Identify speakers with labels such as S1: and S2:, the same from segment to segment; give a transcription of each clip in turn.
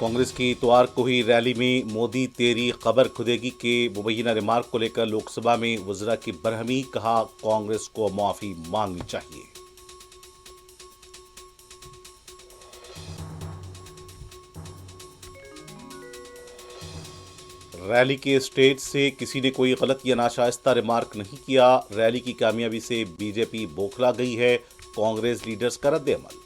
S1: कांग्रेस की इतवार को ही रैली में मोदी तेरी खबर खुदेगी के मुबैना रिमार्क को लेकर लोकसभा में वज़रा की बरहमी, कहा कांग्रेस को माफी मांगनी चाहिए। रैली के स्टेज से किसी ने कोई गलत या नाशाइस्ता रिमार्क नहीं किया। रैली की कामयाबी से बीजेपी बौखला गई है, कांग्रेस लीडर्स का रद्द-ए-अमल।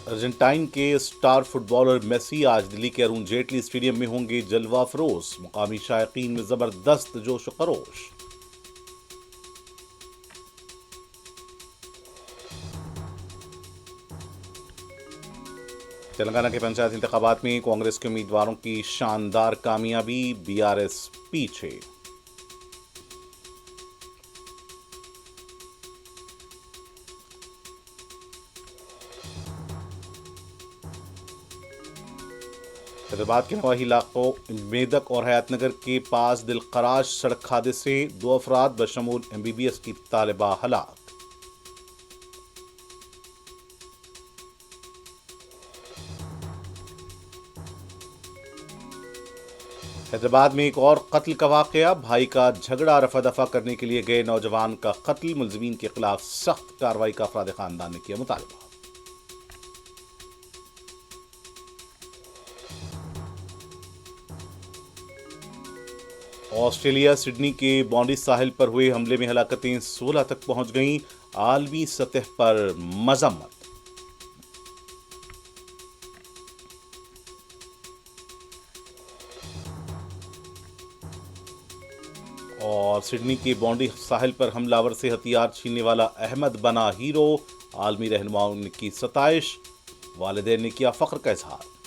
S1: अर्जेंटाइन के स्टार फुटबॉलर मेसी आज दिल्ली के अरुण जेटली स्टेडियम में होंगे जलवा फरोश। मुकामी शायकीन में जबरदस्त जोश व खरोश। तेलंगाना के पंचायत इंतखाबात में कांग्रेस के उम्मीदवारों की शानदार कामयाबी, बीआरएस पीछे। हैदराबाद के नवाही इलाकों मेदक और हयातनगर के पास दिलखराश सड़क हादसे, 2 अफराद बशमूल एमबीबीएस की तालिबा हलाक। हैदराबाद में एक और कत्ल का वाकया, भाई का झगड़ा रफा दफा करने के लिए गए नौजवान का कत्ल। मुलजिमीन के खिलाफ सख्त कार्रवाई का अफराद खानदान ने किया मुतालबा। ऑस्ट्रेलिया सिडनी के बॉन्डी साहिल पर हुए हमले में हलाकतें 16 तक पहुंच गईं। आलमी सतह पर मजम्मत। और सिडनी के बॉन्डी साहिल पर हमलावर से हथियार छीनने वाला अहमद बना हीरो। आलमी रहनुमाओं ने की सताइश, वालिदैन ने किया फख्र का इजहार।